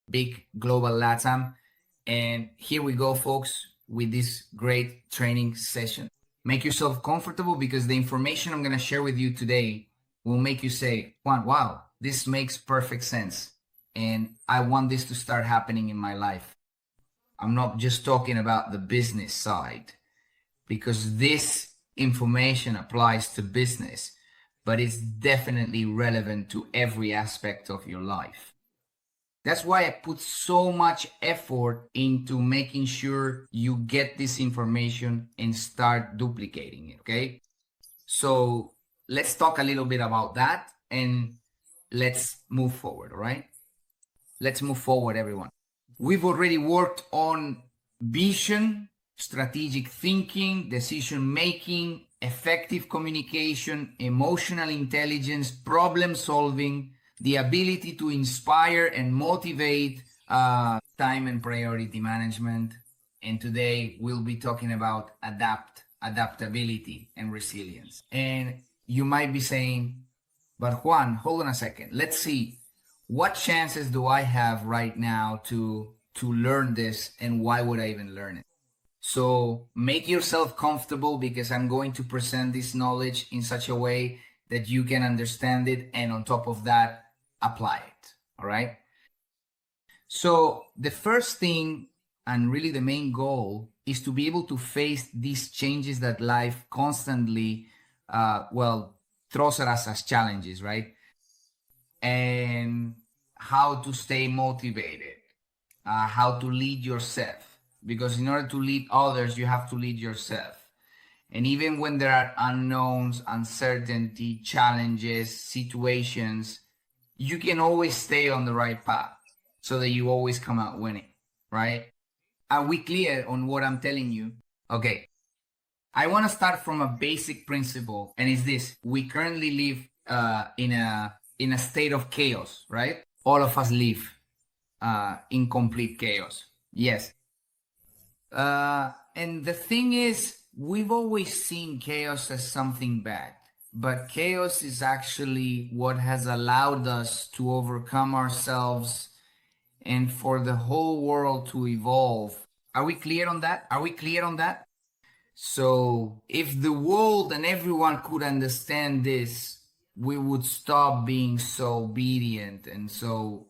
NV Global LATAM. And here we go, folks, with this great training session. Make yourself comfortable because the information I'm going to share with you today will make you say, Juan, wow, this makes perfect sense. And I want this to start happening in my life. I'm not just talking about the business side, because this information applies to business, but it's definitely relevant to every aspect of your life. That's why I put so much effort into making sure you get this information and start duplicating it, okay? So let's talk a little bit about that and let's move forward, all right? Let's move forward, everyone. We've already worked on vision, strategic thinking, decision-making, effective communication, emotional intelligence, problem solving, the ability to inspire and motivate, time and priority management. And today we'll be talking about adaptability and resilience. And you might be saying, but Juan, hold on a second. Let's see, what chances do I have right now to learn this, and why would I even learn it? So make yourself comfortable because I'm going to present this knowledge in such a way that you can understand it, and on top of that, apply it, all right? So the first thing, and really the main goal, is to be able to face these changes that life constantly, throws at us as challenges, right? And how to stay motivated, how to lead yourself, because in order to lead others, you have to lead yourself. And even when there are unknowns, uncertainty, challenges, situations, you can always stay on the right path so that you always come out winning, right? Are we clear on what I'm telling you? Okay. I want to start from a basic principle, and it's this. We currently live in a state of chaos, right? All of us live in complete chaos. Yes. And the thing is, we've always seen chaos as something bad, but chaos is actually what has allowed us to overcome ourselves and for the whole world to evolve. Are we clear on that? Are we clear on that? So if the world and everyone could understand this, we would stop being so obedient and so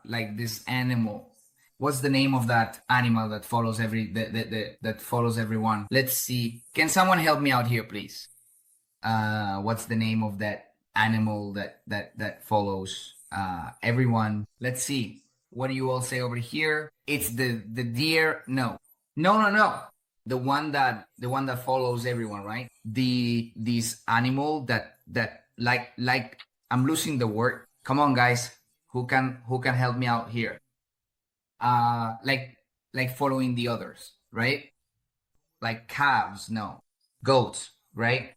like this animal. What's the name of that animal that follows that follows everyone? Let's see. Can someone help me out here, please? What's the name of that animal that follows everyone? Let's see. What do you all say over here? It's the deer. No. The one that follows everyone, right? This animal that like I'm losing the word. Come on, guys. Who can help me out here? Like following the others, right? Like calves, no. Goats, right?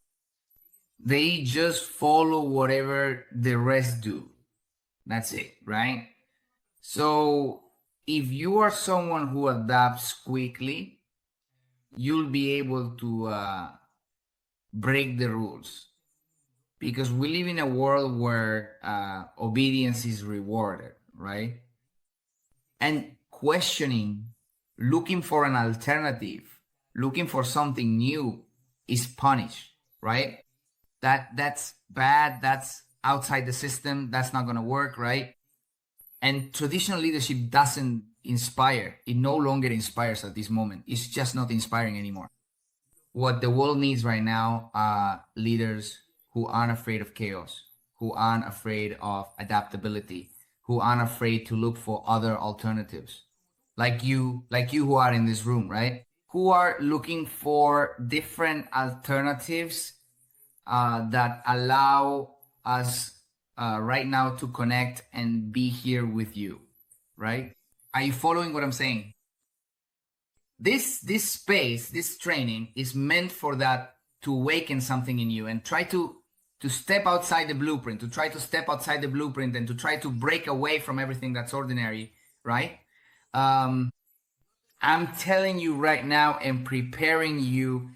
They just follow whatever the rest do. That's it, right? So if you are someone who adapts quickly, you'll be able to break the rules, because we live in a world where obedience is rewarded, right? And questioning, looking for an alternative, looking for something new is punished, right? That's bad. That's outside the system. That's not going to work, right? And traditional leadership doesn't inspire. It no longer inspires at this moment. It's just not inspiring anymore. What the world needs right now are leaders who aren't afraid of chaos, who aren't afraid of adaptability, who aren't afraid to look for other alternatives. Like you who are in this room, right? Who are looking for different alternatives that allow us right now to connect and be here with you, right? Are you following what I'm saying? This space, this training is meant for that, to awaken something in you and try to step outside the blueprint, and to try to break away from everything that's ordinary, right? I'm telling you right now and preparing you,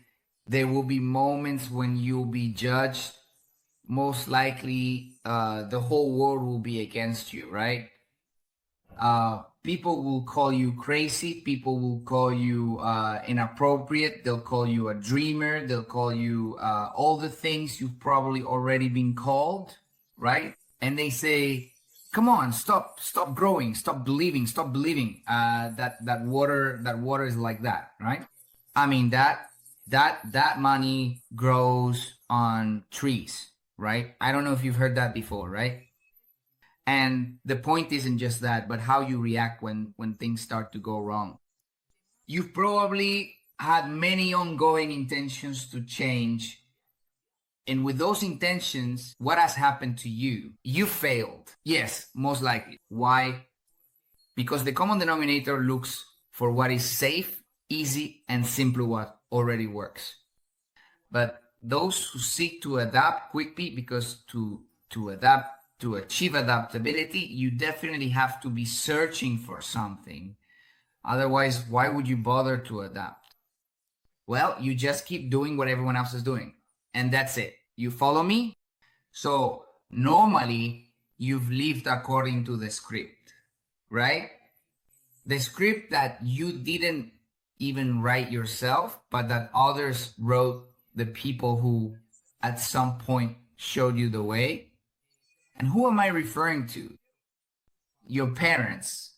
there will be moments when you'll be judged. Most likely, the whole world will be against you, right? People will call you crazy. People will call you inappropriate. They'll call you a dreamer. They'll call you all the things you've probably already been called, right? And they say, "Come on, stop growing, stop believing that water is like that," right? I mean that money grows on trees, right? I don't know if you've heard that before, right? And the point isn't just that, but how you react when things start to go wrong. You've probably had many ongoing intentions to change. And with those intentions, what has happened to you? You failed. Yes, most likely. Why? Because the common denominator looks for what is safe, easy, and simple, what already works. But those who seek to adapt quickly, because to adapt, to achieve adaptability, you definitely have to be searching for something. Otherwise, why would you bother to adapt? Well, you just keep doing what everyone else is doing. And that's it. You follow me? So normally you've lived according to the script, right? The script that you didn't even write yourself, but that others wrote, the people who at some point showed you the way. And who am I referring to? Your parents,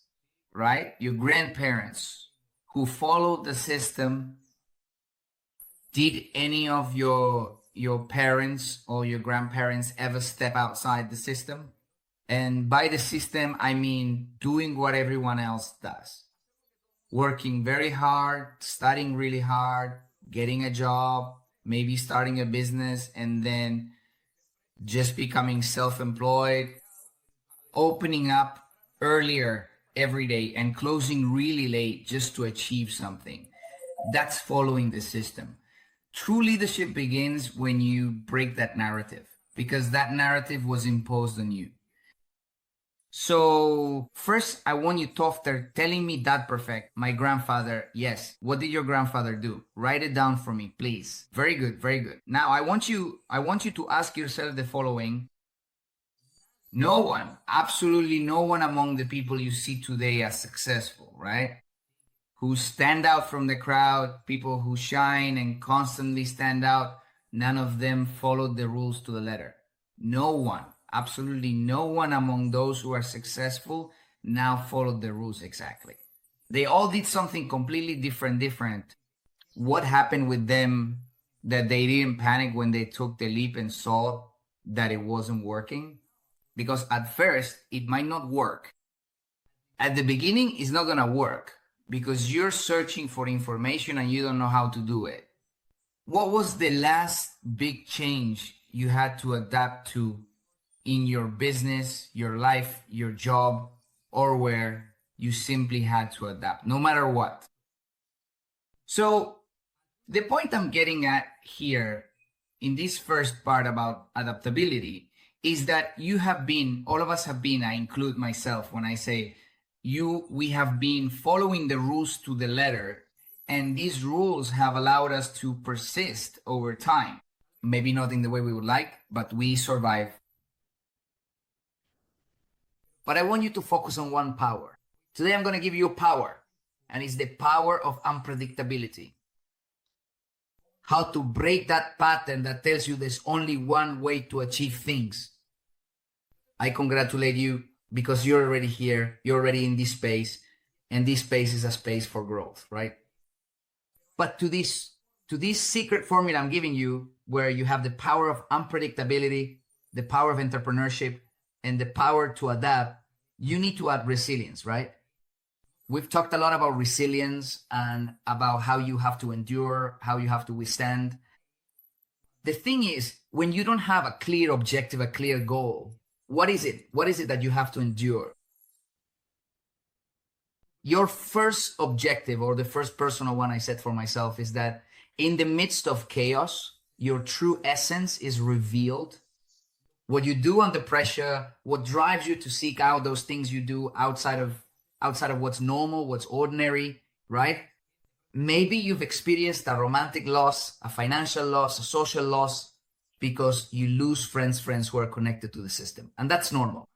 right? Your grandparents who followed the system. Did any of your parents or your grandparents ever step outside the system? And by the system, I mean doing what everyone else does. Working very hard, studying really hard, getting a job, maybe starting a business, and then just becoming self-employed, opening up earlier every day and closing really late just to achieve something. That's following the system. True leadership begins when you break that narrative, because that narrative was imposed on you. So first, I want you to, after telling me that perfect, my grandfather, yes. What did your grandfather do? Write it down for me, please. Very good, very good. Now I want you to ask yourself the following. No one, absolutely no one among the people you see today as successful, right? Who stand out from the crowd, people who shine and constantly stand out, none of them followed the rules to the letter. No one, absolutely no one among those who are successful now followed the rules exactly. They all did something completely different. What happened with them that they didn't panic when they took the leap and saw that it wasn't working? Because at first, it might not work. At the beginning, it's not going to work because you're searching for information and you don't know how to do it. What was the last big change you had to adapt to in your business, your life, your job, or where you simply had to adapt, no matter what? So the point I'm getting at here in this first part about adaptability is that you have been, all of us have been, I include myself when I say we have been following the rules to the letter, and these rules have allowed us to persist over time. Maybe not in the way we would like, but we survive. But I want you to focus on one power. Today I'm going to give you a power, and it's the power of unpredictability. How to break that pattern that tells you there's only one way to achieve things. I congratulate you because you're already here, you're already in this space, and this space is a space for growth, right? But to this secret formula I'm giving you, where you have the power of unpredictability, the power of entrepreneurship, and the power to adapt, you need to add resilience, right? We've talked a lot about resilience and about how you have to endure, how you have to withstand. The thing is, when you don't have a clear objective, a clear goal, what is it? What is it that you have to endure? Your first objective, or the first personal one I set for myself, is that in the midst of chaos, your true essence is revealed. What you do under pressure, what drives you to seek out those things you do outside of what's normal, what's ordinary, right? Maybe you've experienced a romantic loss, a financial loss, a social loss, because you lose friends who are connected to the system. And that's normal.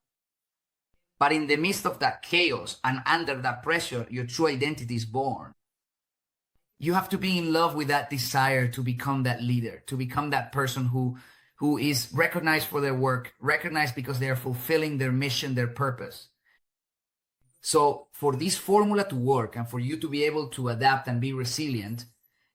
But in the midst of that chaos and under that pressure, your true identity is born. You have to be in love with that desire to become that leader, to become that person who is recognized for their work, recognized because they are fulfilling their mission, their purpose. So for this formula to work and for you to be able to adapt and be resilient,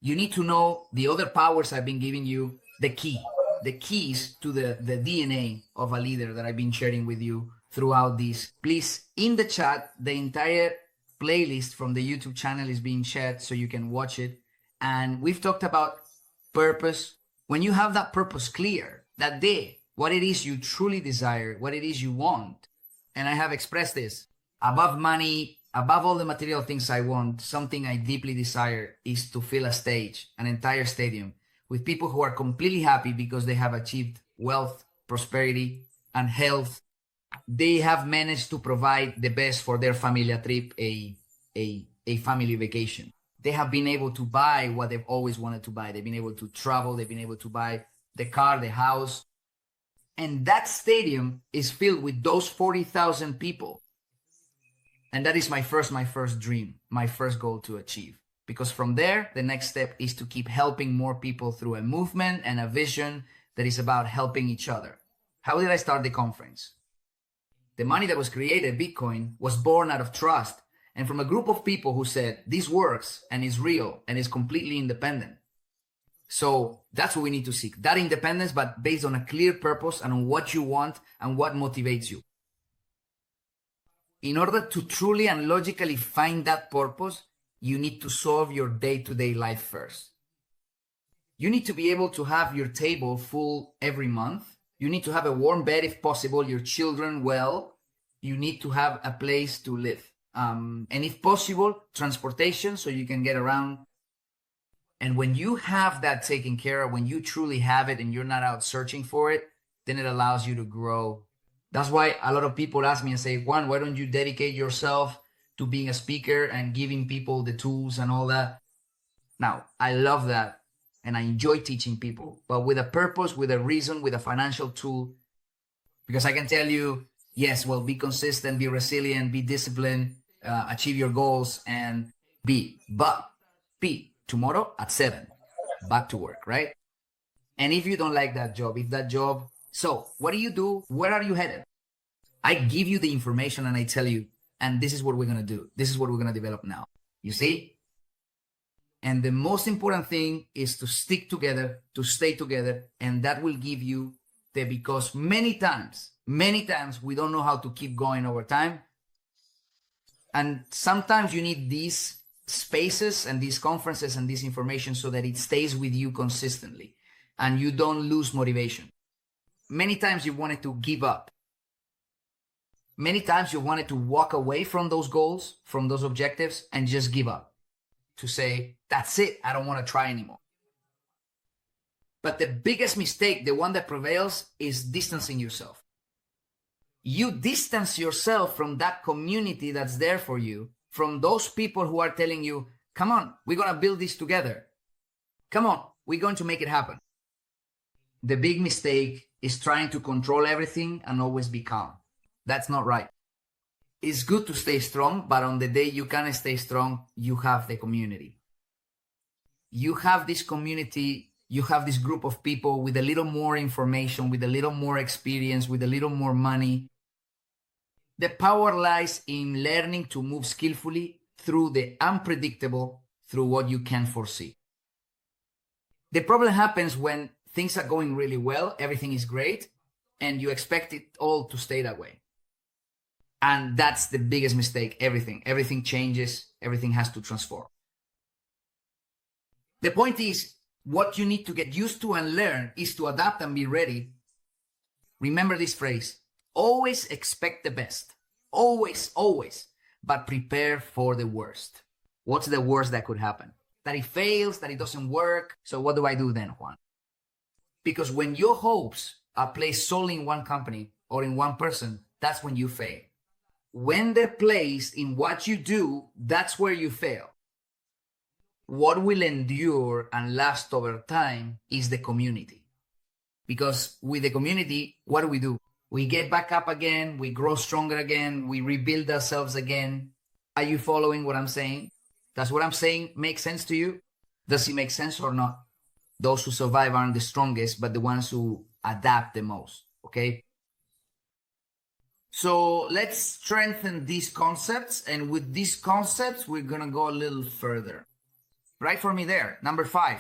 you need to know the other powers I've been giving you, the keys to the DNA of a leader that I've been sharing with you throughout this. Please, in the chat, the entire playlist from the YouTube channel is being shared so you can watch it. And we've talked about purpose. When you have that purpose clear, that day, what it is you truly desire, what it is you want. And I have expressed this, above money, above all the material things I want, something I deeply desire is to fill a stage, an entire stadium, with people who are completely happy because they have achieved wealth, prosperity, and health. They have managed to provide the best for their familia trip, a family vacation. They have been able to buy what they've always wanted to buy. They've been able to travel. They've been able to buy the car, the house. And that stadium is filled with those 40,000 people. And that is my first dream, my first goal to achieve. Because from there, the next step is to keep helping more people through a movement and a vision that is about helping each other. How did I start the conference? The money that was created, Bitcoin, was born out of trust and from a group of people who said, this works and is real and is completely independent. So that's what we need to seek, that independence, but based on a clear purpose and on what you want and what motivates you. In order to truly and logically find that purpose, you need to solve your day-to-day life first. You need to be able to have your table full every month. You need to have a warm bed if possible, your children well. You need to have a place to live. And if possible, transportation so you can get around. And when you have that taken care of, when you truly have it and you're not out searching for it, then it allows you to grow. That's why a lot of people ask me and say, Juan, why don't you dedicate yourself to being a speaker and giving people the tools and all that? Now, I love that and I enjoy teaching people, but with a purpose, with a reason, with a financial tool. Because I can tell you, yes, well, be consistent, be resilient, be disciplined, achieve your goals, and be tomorrow at 7, back to work, right? And if you don't like that job, so what do? Where are you headed? I give you the information and I tell you, and this is what we're going to do. This is what we're going to develop now. You see? And the most important thing is to stick together, to stay together, and that will give you because many times we don't know how to keep going over time. And sometimes you need these spaces and these conferences and this information so that it stays with you consistently and you don't lose motivation. Many times you wanted to give up. Many times you wanted to walk away from those goals, from those objectives, and just give up. To say, that's it, I don't want to try anymore. But the biggest mistake, the one that prevails, is distancing yourself. You distance yourself from that community that's there for you, from those people who are telling you, come on, we're going to build this together. Come on, we're going to make it happen. The big mistake is trying to control everything and always be calm. That's not right. It's good to stay strong, but on the day you can't stay strong, you have the community. You have this community, you have this group of people with a little more information, with a little more experience, with a little more money. The power lies in learning to move skillfully through the unpredictable, through what you can't foresee. The problem happens when things are going really well, everything is great, and you expect it all to stay that way. And that's the biggest mistake. Everything changes. Everything has to transform. The point is, what you need to get used to and learn is to adapt and be ready. Remember this phrase, always expect the best. Always, but prepare for the worst. What's the worst that could happen? That it fails, that it doesn't work. So what do I do then, Juan? Because when your hopes are placed solely in one company or in one person, that's when you fail. When they're placed in what you do, that's where you fail. What will endure and last over time is the community. Because with the community, what do? We get back up again. We grow stronger again. We rebuild ourselves again. Are you following what I'm saying? Does what I'm saying make sense to you? Does it make sense or not? Those who survive aren't the strongest, but the ones who adapt the most, okay? So let's strengthen these concepts. And with these concepts, we're going to go a little further. Write for me there. Number 5,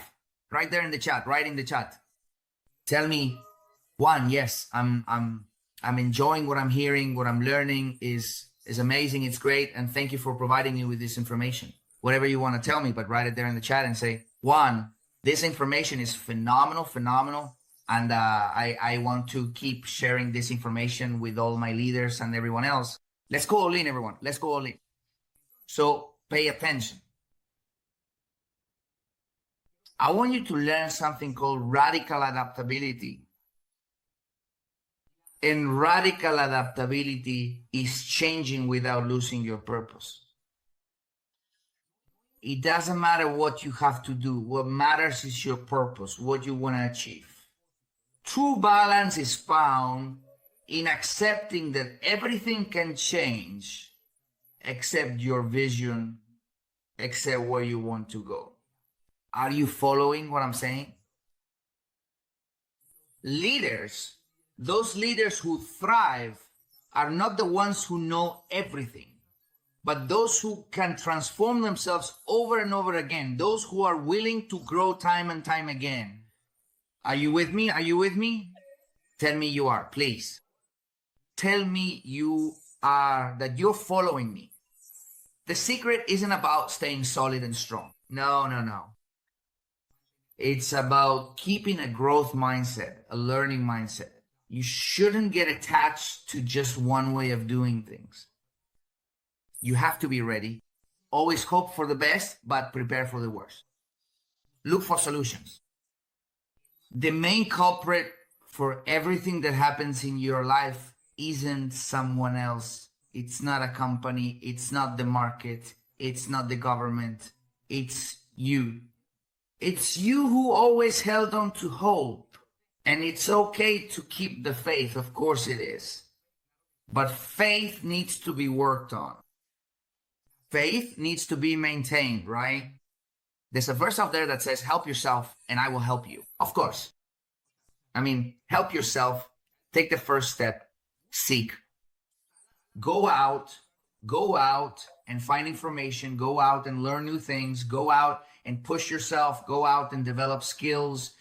right there in the chat, right in the chat. Tell me, 1, yes, I'm enjoying what I'm hearing, what I'm learning is amazing. It's great. And thank you for providing me with this information. Whatever you want to tell me, but write it there in the chat and say, 1, this information is phenomenal. And I want to keep sharing this information with all my leaders and everyone else. Let's go all in, everyone. Let's go all in. So pay attention. I want you to learn something called radical adaptability. And radical adaptability is changing without losing your purpose. It doesn't matter what you have to do. What matters is your purpose, what you want to achieve. True balance is found in accepting that everything can change except your vision, except where you want to go. Are you following what I'm saying? Leaders, those leaders who thrive, are not the ones who know everything, but those who can transform themselves over and over again, those who are willing to grow time and time again. Are you with me? Are you with me? Tell me you are, please. Tell me you are, that you're following me. The secret isn't about staying solid and strong. No. It's about keeping a growth mindset, a learning mindset. You shouldn't get attached to just one way of doing things. You have to be ready. Always hope for the best, but prepare for the worst. Look for solutions. The main culprit for everything that happens in your life isn't someone else. It's not a company. It's not the market. It's not the government. It's you. It's you who always held on to hope. And it's okay to keep the faith. Of course it is. But faith needs to be worked on. Faith needs to be maintained, right? There's a verse out there that says, help yourself and I will help you. Of course. I mean, help yourself. Take the first step. Seek. Go out and find information. Go out and learn new things. Go out and push yourself. Go out and develop skills.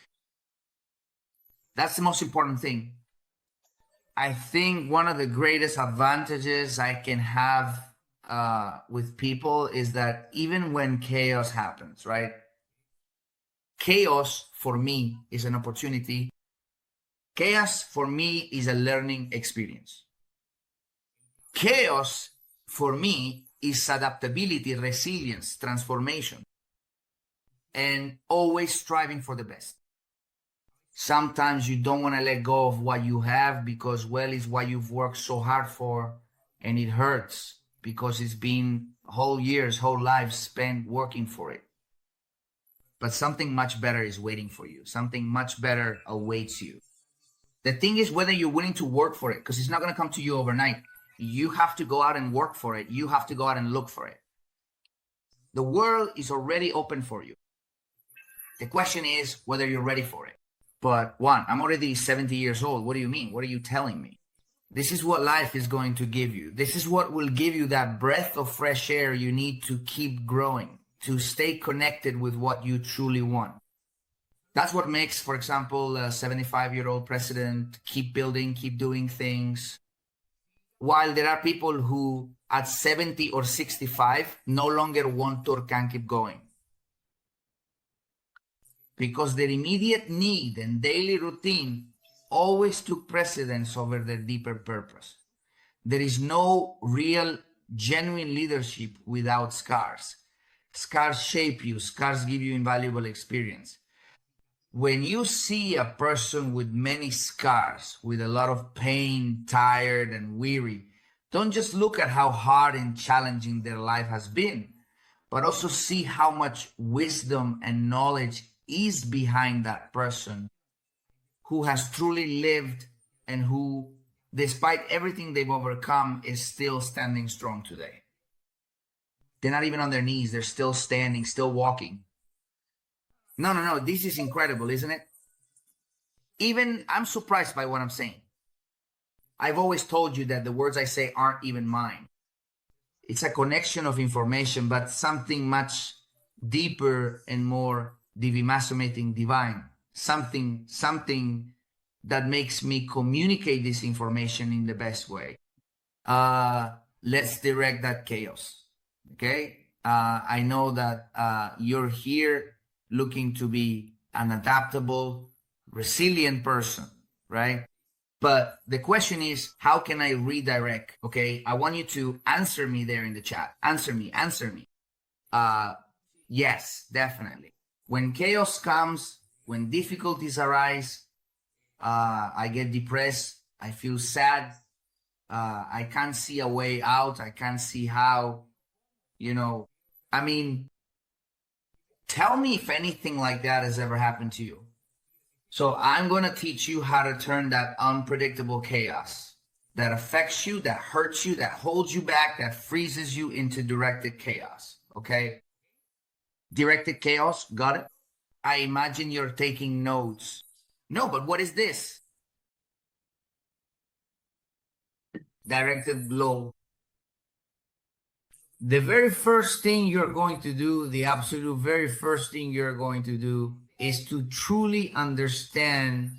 That's the most important thing. I think one of the greatest advantages I can have with people is that even when chaos happens, right? Chaos for me is an opportunity. Chaos for me is a learning experience. Chaos for me is adaptability, resilience, transformation, and always striving for the best. Sometimes you don't want to let go of what you have because, well, it's what you've worked so hard for, and it hurts because it's been whole years, whole lives spent working for it. But something much better is waiting for you. Something much better awaits you. The thing is whether you're willing to work for it, because it's not going to come to you overnight. You have to go out and work for it. You have to go out and look for it. The world is already open for you. The question is whether you're ready for it. But I'm already 70 years old. What do you mean? What are you telling me? This is what life is going to give you. This is what will give you that breath of fresh air you need to keep growing, to stay connected with what you truly want. That's what makes, for example, a 75-year-old president keep building, keep doing things. While there are people who at 70 or 65 no longer want to or can keep going. Because their immediate need and daily routine always took precedence over their deeper purpose. There is no real, genuine leadership without scars. Scars shape you. Scars give you invaluable experience. When you see a person with many scars, with a lot of pain, tired and weary, don't just look at how hard and challenging their life has been, but also see how much wisdom and knowledge is behind that person who has truly lived and who despite everything they've overcome, is still standing strong today. They're not even on their knees. They're still standing, still walking. No. This is incredible, isn't it? Even I'm surprised by what I'm saying. I've always told you that the words I say aren't even mine. It's a connection of information, but something much deeper and more divimasomating divine. Something that makes me communicate this information in the best way. Let's direct that chaos. Okay? I know that you're here looking to be an adaptable, resilient person, right? But the question is, how can I redirect? Okay, I want you to answer me there in the chat. Answer me. Yes, definitely. When chaos comes, when difficulties arise, I get depressed. I feel sad. I can't see a way out. I can't see how, I mean, tell me if anything like that has ever happened to you. So I'm going to teach you how to turn that unpredictable chaos that affects you, that hurts you, that holds you back, that freezes you into directed chaos. Okay? Directed chaos. Got it? I imagine you're taking notes. No, but what is this? Directed blow. The very first thing you're going to do, the absolute very first thing you're going to do is to truly understand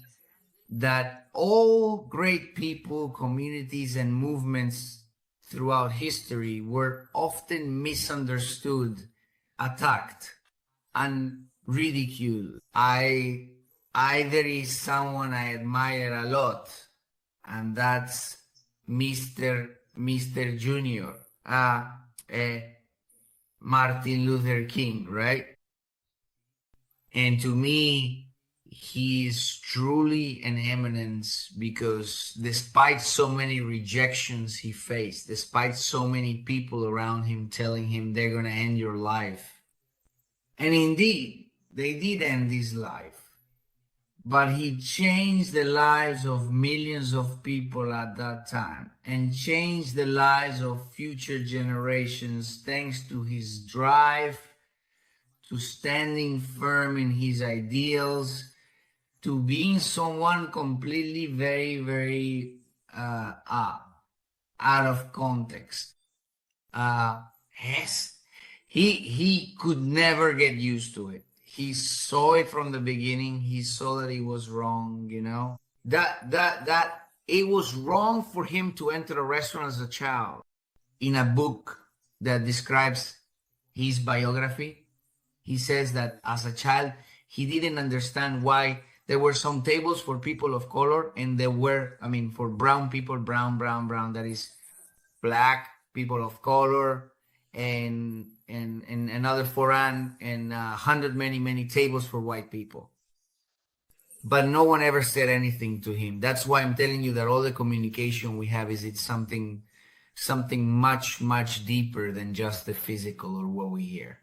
that all great people, communities, and movements throughout history were often misunderstood, attacked, and ridiculed. There is someone I admire a lot, and that's Mr. Junior, Martin Luther King, right? And to me, he is truly an eminence because despite so many rejections he faced, despite so many people around him telling him they're going to end your life, and indeed, they did end his life, but he changed the lives of millions of people at that time and changed the lives of future generations thanks to his drive, to standing firm in his ideals, to being someone completely very out of context. Yes, he could never get used to it. He saw it from the beginning. He saw that he was wrong, that it was wrong for him to enter a restaurant as a child. In a book that describes his biography, he says that as a child, he didn't understand why there were some tables for people of color and there were, for brown people, brown, that is black, people of color, and another foreign, and 100 many tables for white people. But no one ever said anything to him. That's why I'm telling you that all the communication we have it's something much deeper than just the physical or what we hear.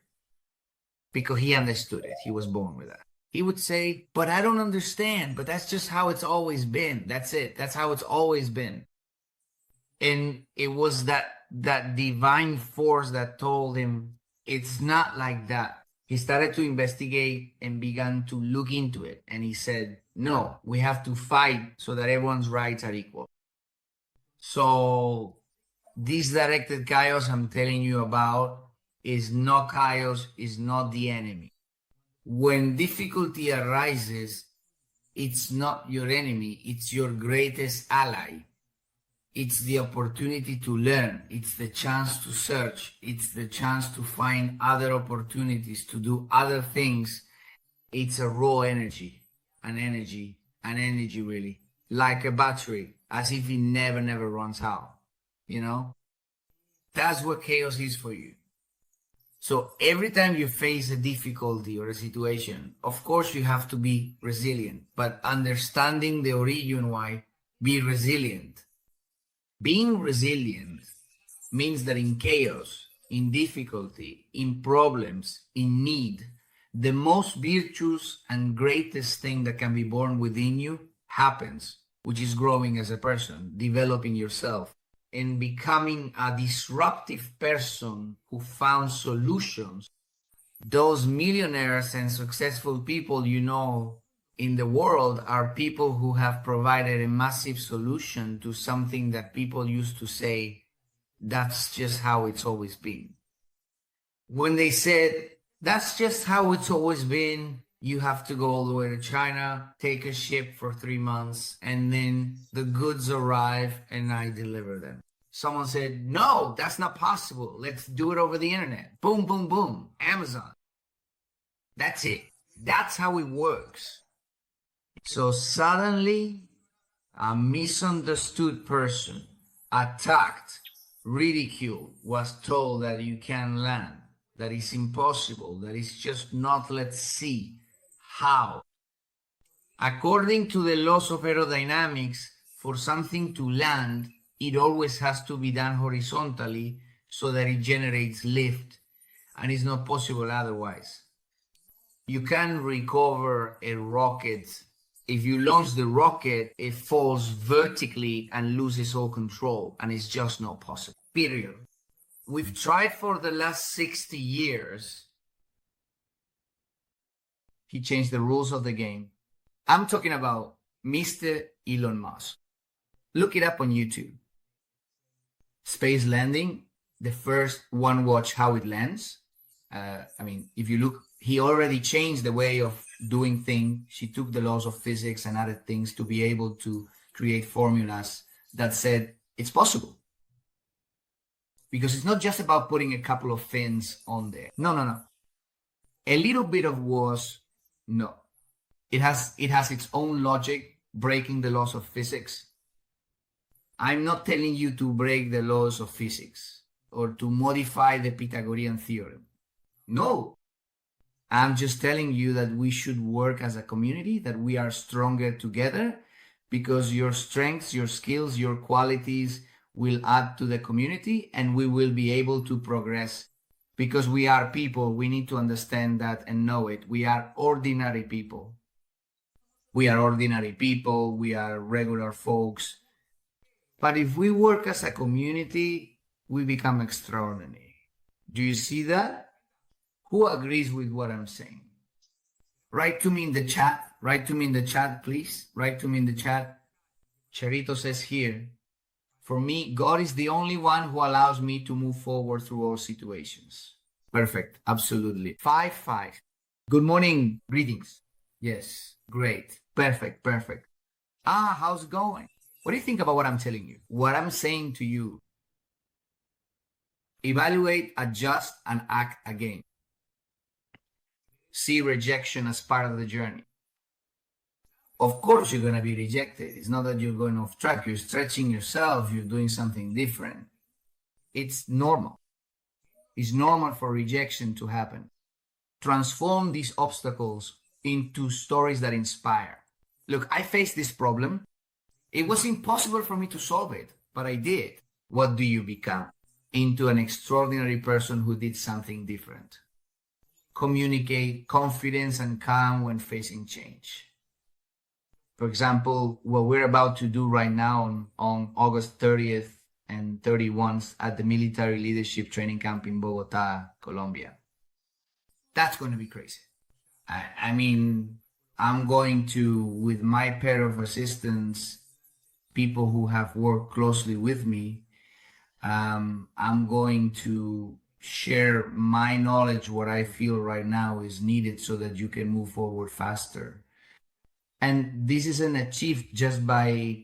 Because he understood it. He was born with that. He would say, but I don't understand. But that's just how it's always been. That's it. That's how it's always been. And it was that divine force that told him it's not like that. He started to investigate and began to look into it. And he said, no, we have to fight so that everyone's rights are equal. So this directed chaos I'm telling you about is not chaos, is not the enemy. When difficulty arises, it's not your enemy, it's your greatest ally. It's the opportunity to learn. It's the chance to search. It's the chance to find other opportunities, to do other things. It's a raw energy, an energy really, like a battery, as if it never runs out, That's what chaos is for you. So every time you face a difficulty or a situation, of course you have to be resilient, but understanding the origin why, be resilient. Being resilient means that in chaos, in difficulty, in problems, in need, the most virtuous and greatest thing that can be born within you happens. which is growing as a person, developing yourself, and becoming a disruptive person who found solutions. Those millionaires and successful people you know in the world are people who have provided a massive solution to something that people used to say, that's just how it's always been. When they said, that's just how it's always been, you have to go all the way to China, take a ship for 3 months, and then the goods arrive and I deliver them. Someone said, no, that's not possible. Let's do it over the internet. Boom, boom, boom. Amazon. That's it. That's how it works. So suddenly, a misunderstood person, attacked, ridiculed, was told that you can't land, that it's impossible, that it's just not, let's see how. According to the laws of aerodynamics, for something to land, it always has to be done horizontally so that it generates lift, and it's not possible otherwise. You can recover a rocket. If you launch the rocket, it falls vertically and loses all control, and it's just not possible, period. We've tried for the last 60 years. He changed the rules of the game. I'm talking about Mr. Elon Musk. Look it up on YouTube. Space landing, the first one, watch how it lands. If you look, he already changed the way of doing things. She took the laws of physics and added things to be able to create formulas that said it's possible. Because it's not just about putting a couple of fins on there. No. A little bit of was, no. It has its own logic, breaking the laws of physics. I'm not telling you to break the laws of physics or to modify the Pythagorean theorem. No. I'm just telling you that we should work as a community, that we are stronger together, because your strengths, your skills, your qualities will add to the community, and we will be able to progress. Because we are people, we need to understand that and know it. We are ordinary people. We are ordinary people, we are regular folks. But if we work as a community, we become extraordinary. Do you see that? Who agrees with what I'm saying? Write to me in the chat. Write to me in the chat, please. Write to me in the chat. Cherito says here, for me, God is the only one who allows me to move forward through all situations. Perfect. Absolutely. 5-5. Good morning. Greetings. Yes. Great. Perfect. How's it going? What do you think about what I'm telling you? What I'm saying to you? Evaluate, adjust, and act again. See rejection as part of the journey. Of course, you're going to be rejected. It's not that you're going off track. You're stretching yourself. You're doing something different. It's normal. It's normal for rejection to happen. Transform these obstacles into stories that inspire. Look, I faced this problem. It was impossible for me to solve it, but I did. What do you become? Into an extraordinary person who did something different. Communicate confidence and calm when facing change. For example, what we're about to do right now on August 30th and 31st at the Military Leadership Training Camp in Bogota, Colombia. That's going to be crazy. I'm going to, with my pair of assistants, people who have worked closely with me, I'm going to share my knowledge, what I feel right now is needed so that you can move forward faster. And this isn't achieved just by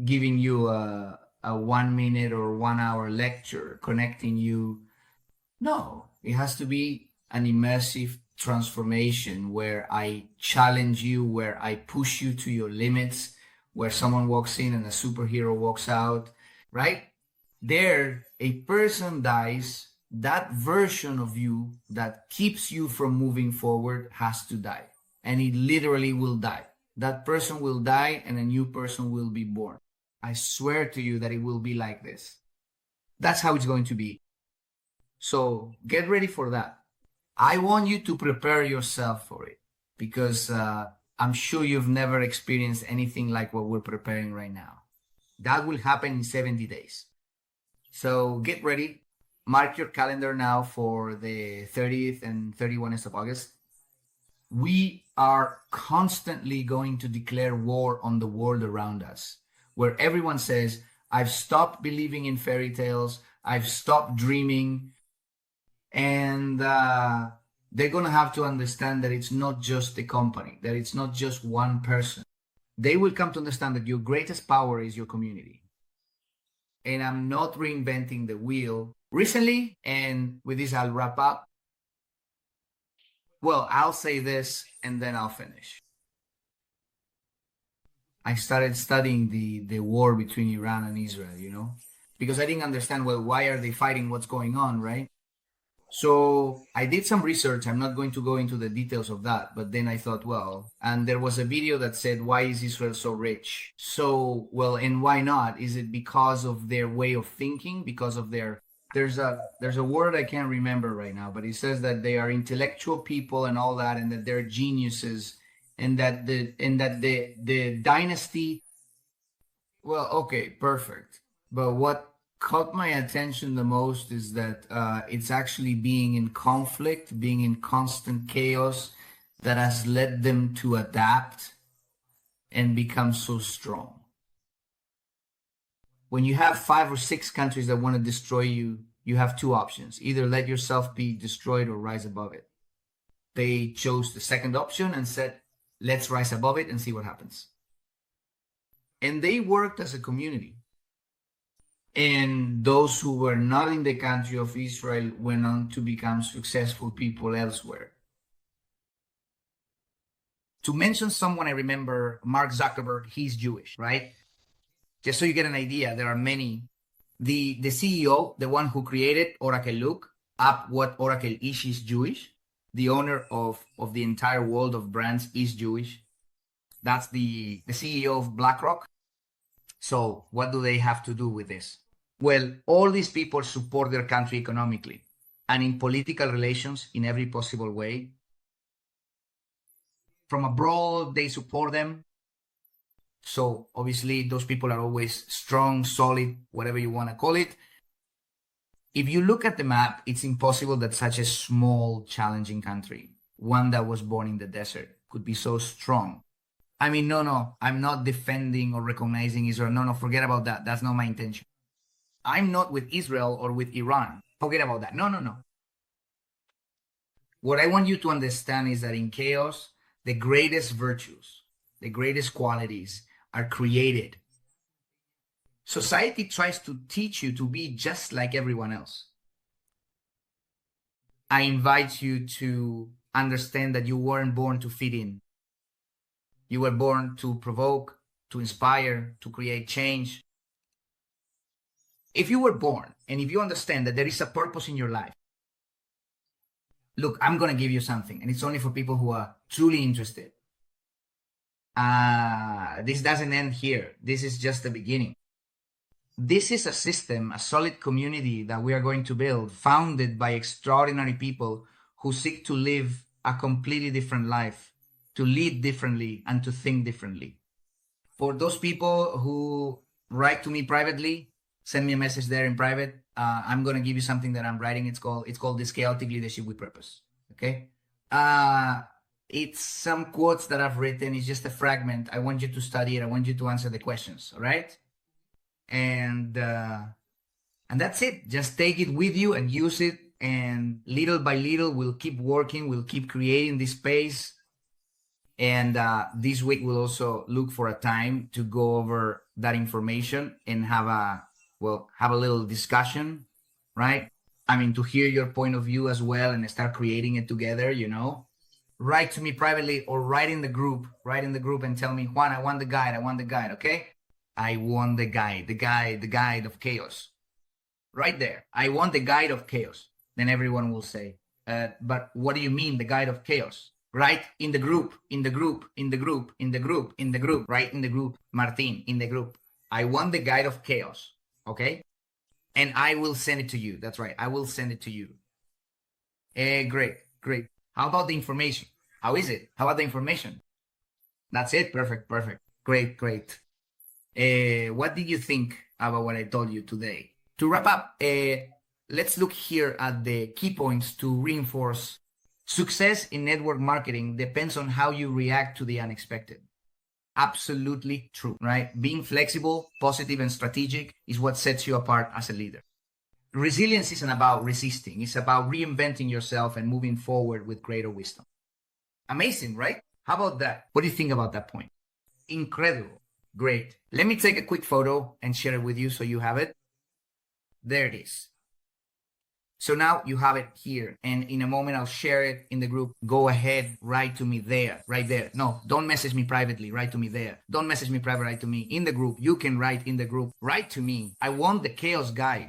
giving you a 1 minute or 1 hour lecture, connecting you. No, it has to be an immersive transformation where I challenge you, where I push you to your limits, where someone walks in and a superhero walks out, right? There, a person dies. That version of you that keeps you from moving forward has to die. And it literally will die. That person will die and a new person will be born. I swear to you that it will be like this. That's how it's going to be. So get ready for that. I want you to prepare yourself for it, because I'm sure you've never experienced anything like what we're preparing right now. That will happen in 70 days. So get ready. Mark your calendar now for the 30th and 31st of August. We are constantly going to declare war on the world around us, where everyone says, I've stopped believing in fairy tales, I've stopped dreaming, and they're going to have to understand that it's not just the company, that it's not just one person. They will come to understand that your greatest power is your community. And I'm not reinventing the wheel. Recently, and with this I'll wrap up, well, I'll say this and then I'll finish. I started studying the war between Iran and Israel, because I didn't understand, well, why are they fighting? What's going on, right? So I did some research. I'm not going to go into the details of that, but then I thought, well, and there was a video that said, why is Israel so rich? So, well, and why not? Is it because of their way of thinking? Because of there's a word I can't remember right now, but it says that they are intellectual people and all that, and that they're geniuses, and that the dynasty. Well, okay, perfect. But what caught my attention the most is that it's actually being in conflict, being in constant chaos, that has led them to adapt and become so strong. When you have 5 or 6 countries that want to destroy you, you have 2 options: either let yourself be destroyed or rise above it. They chose the second option and said, let's rise above it and see what happens. And they worked as a community. And those who were not in the country of Israel went on to become successful people elsewhere. To mention someone, I remember Mark Zuckerberg. He's Jewish, right? Just so you get an idea, there are many. The CEO, the one who created Oracle Look, up what Oracle is Jewish. The owner of the entire world of brands is Jewish. That's the CEO of BlackRock. So what do they have to do with this? Well, all these people support their country economically and in political relations in every possible way. From abroad, they support them. So obviously, those people are always strong, solid, whatever you want to call it. If you look at the map, it's impossible that such a small, challenging country, one that was born in the desert, could be so strong. I mean, no, I'm not defending or recognizing Israel. No, forget about that. That's not my intention. I'm not with Israel or with Iran. Forget about that. No. What I want you to understand is that in chaos, the greatest virtues, the greatest qualities are created. Society tries to teach you to be just like everyone else. I invite you to understand that you weren't born to fit in. You were born to provoke, to inspire, to create change. If you were born and if you understand that there is a purpose in your life, look, I'm going to give you something, and it's only for people who are truly interested. This doesn't end here. This is just the beginning. This is a system, a solid community that we are going to build, founded by extraordinary people who seek to live a completely different life, to lead differently, and to think differently. For those people who write to me privately, send me a message there in private. I'm going to give you something that I'm writing. It's called This Chaotic Leadership with Purpose. Okay? It's some quotes that I've written. It's just a fragment. I want you to study it. I want you to answer the questions. All right? And that's it. Just take it with you and use it. And little by little, we'll keep working. We'll keep creating this space. And this week, we'll also look for a time to go over that information and have a little discussion, right? I mean, to hear your point of view as well and start creating it together, Write to me privately or write in the group and tell me, Juan, I want the guide, okay? I want the guide of chaos. Right there. I want the guide of chaos. Then everyone will say, but what do you mean, the guide of chaos? Right? In the group, right? In the group, Martin, in the group. I want the guide of chaos, okay? And I will send it to you. That's right. I will send it to you. Great. How about the information? How is it? How about the information? That's it. Perfect. Perfect. Great. Great. What did you think about what I told you today? To wrap up, let's look here at the key points to reinforce success in network marketing depends on how you react to the unexpected. Absolutely true, right? Being flexible, positive, and strategic is what sets you apart as a leader. Resilience isn't about resisting, it's about reinventing yourself and moving forward with greater wisdom. Amazing, right? How about that? What do you think about that point? Incredible. Great. Let me take a quick photo and share it with you so you have it. There it is. So now you have it here, and in a moment I'll share it in the group. Go ahead, write to me there, right there. No, don't message me privately, write to me there. Don't message me private, write to me in the group. You can write in the group, write to me. I want the chaos guide.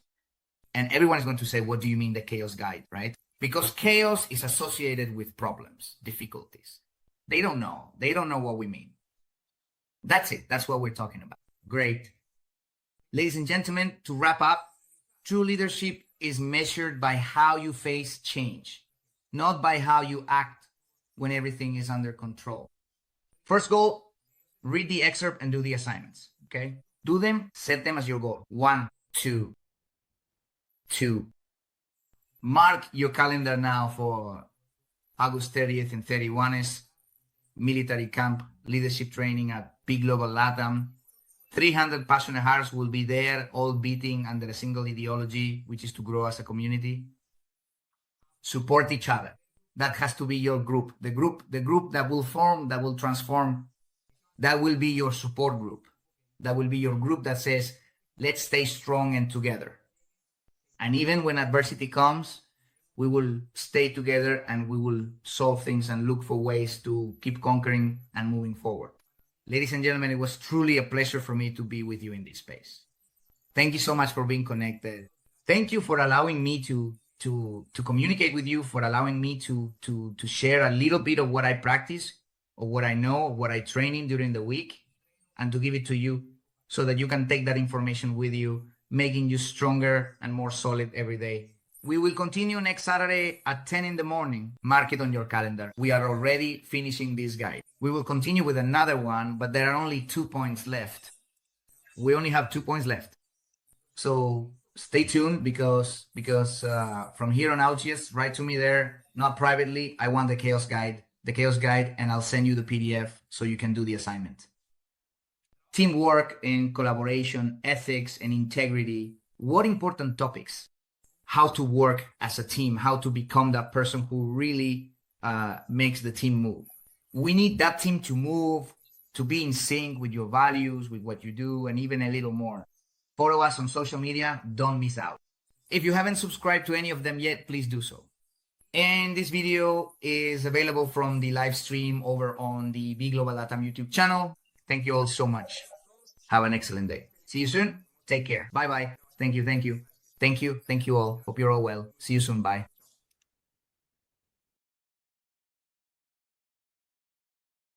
And everyone is going to say, what do you mean the chaos guide, right? Because chaos is associated with problems, difficulties. They don't know. They don't know what we mean. That's it. That's what we're talking about. Great. Ladies and gentlemen, to wrap up, true leadership is measured by how you face change, not by how you act when everything is under control. First goal, read the excerpt and do the assignments, okay? Do them, set them as your goal. 1, 2, 2. Mark your calendar now for August 30th and 31st, military camp leadership training at NV Global LATAM. 300 passionate hearts will be there, all beating under a single ideology, which is to grow as a community. Support each other. That has to be your group. The group that will form, that will transform, that will be your support group. That will be your group that says, let's stay strong and together. And even when adversity comes, we will stay together and we will solve things and look for ways to keep conquering and moving forward. Ladies and gentlemen, it was truly a pleasure for me to be with you in this space. Thank you so much for being connected. Thank you for allowing me to communicate with you, for allowing me to share a little bit of what I practice, or what I know, or what I train in during the week, and to give it to you so that you can take that information with you, making you stronger and more solid every day. We will continue next Saturday at 10 in the morning. Mark it on your calendar. We are already finishing this guide. We will continue with another one, but there are only 2 points left. We only have 2 points left. So stay tuned because from here on out, just write to me there, not privately. I want the chaos guide, and I'll send you the PDF so you can do the assignment. Teamwork and collaboration, ethics and integrity. What important topics? How to work as a team, how to become that person who really makes the team move. We need that team to move, to be in sync with your values, with what you do, and even a little more. Follow us on social media, don't miss out. If you haven't subscribed to any of them yet, please do so. And this video is available from the live stream over on the NV Global LATAM YouTube channel. Thank you all so much. Have an excellent day. See you soon. Take care. Bye-bye. Thank you. Thank you. Thank you. Thank you all. Hope you're all well. See you soon. Bye.